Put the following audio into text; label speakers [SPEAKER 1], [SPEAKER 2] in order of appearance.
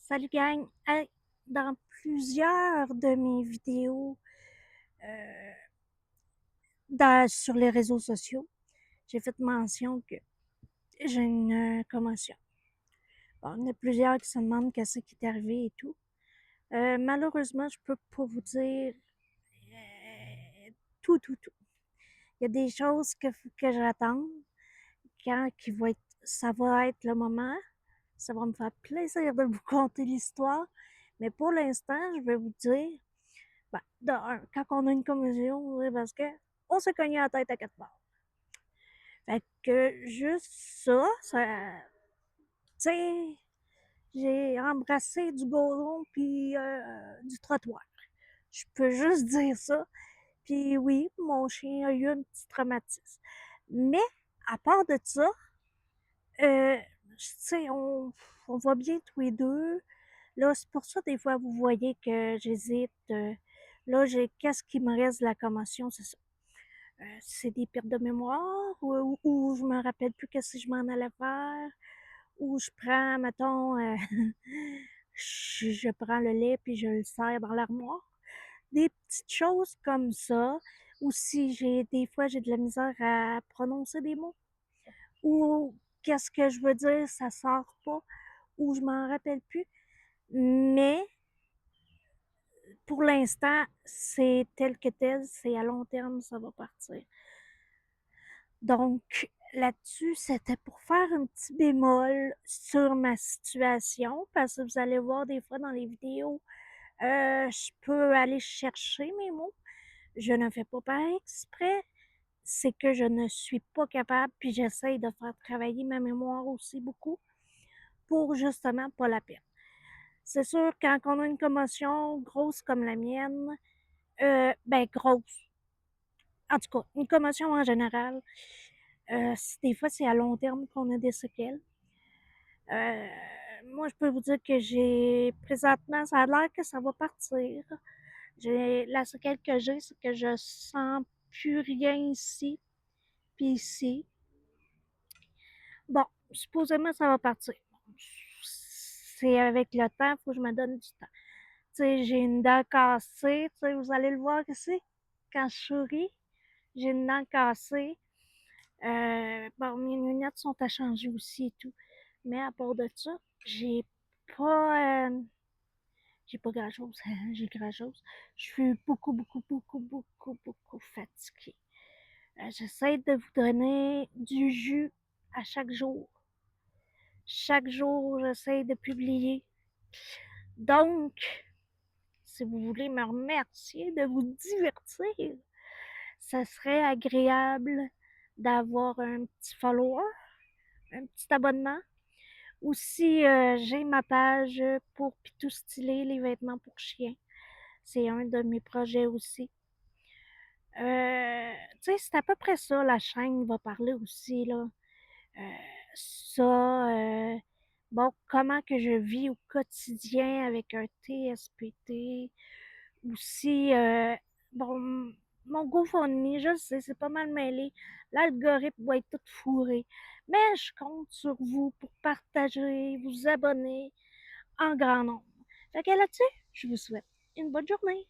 [SPEAKER 1] Salut gang! Hey, dans plusieurs de mes vidéos sur les réseaux sociaux, j'ai fait mention que j'ai une commotion. Bon, il y en a plusieurs qui se demandent qu'est-ce qui est arrivé et tout. Malheureusement, je peux pas vous dire tout. Il y a des choses que j'attends quand ça va être le moment. Ça va me faire plaisir de vous conter l'histoire. Mais pour l'instant, je vais vous dire, ben, quand on a une commotion, c'est parce que on s'est cogné la tête à quatre barres. Fait que juste tu sais, j'ai embrassé du goudron puis du trottoir. Je peux juste dire ça. Puis oui, mon chien a eu un petit traumatisme. Mais à part de ça, tu sais, on va bien tous les deux. Là, c'est pour ça, des fois, vous voyez que j'hésite. Là, qu'est-ce qui me reste de la commotion, c'est ça. C'est des pertes de mémoire ou je me rappelle plus qu'est-ce que je m'en allais faire, ou je prends, mettons, je prends le lait puis je le sers dans l'armoire. Des petites choses comme ça. Ou si des fois, j'ai de la misère à prononcer des mots. Ou qu'est-ce que je veux dire, ça sort pas, ou je m'en rappelle plus. Mais pour l'instant, c'est tel que tel, c'est à long terme, ça va partir. Donc, là-dessus, c'était pour faire un petit bémol sur ma situation, parce que vous allez voir des fois dans les vidéos, je peux aller chercher mes mots. Je ne fais pas par exprès, c'est que je ne suis pas capable, puis j'essaye de faire travailler ma mémoire aussi beaucoup pour justement pas la perdre. C'est sûr, quand on a une commotion grosse comme la mienne, ben grosse, en tout cas, une commotion en général, des fois, c'est à long terme qu'on a des séquelles. Euh, Moi, je peux vous dire que présentement, ça a l'air que ça va partir. La séquelle que j'ai, c'est que je sens plus rien ici, puis ici. Bon, supposément, ça va partir. C'est avec le temps, il faut que je me donne du temps. Tu sais, j'ai une dent cassée, tu sais, vous allez le voir ici, quand je souris, j'ai une dent cassée. Bon, mes lunettes sont à changer aussi et tout. Mais à part de ça, pas, euh, j'ai pas grand-chose, j'ai grand-chose. Je suis beaucoup fatiguée. J'essaie de vous donner du jus à chaque jour. Chaque jour, j'essaie de publier. Donc, si vous voulez me remercier de vous divertir, ça serait agréable d'avoir un petit follower, un petit abonnement. Aussi, j'ai ma page pour Pitou Stylé, les vêtements pour chiens. C'est un de mes projets aussi. Tu sais, c'est à peu près ça, la chaîne va parler aussi, là. Ça, bon, comment que je vis au quotidien avec un TSPT. Aussi, bon, mon GoFundMe, je sais, c'est pas mal mêlé. L'algorithme va être tout fourré. Mais je compte sur vous pour partager, vous abonner en grand nombre. Fait que là-dessus, je vous souhaite une bonne journée.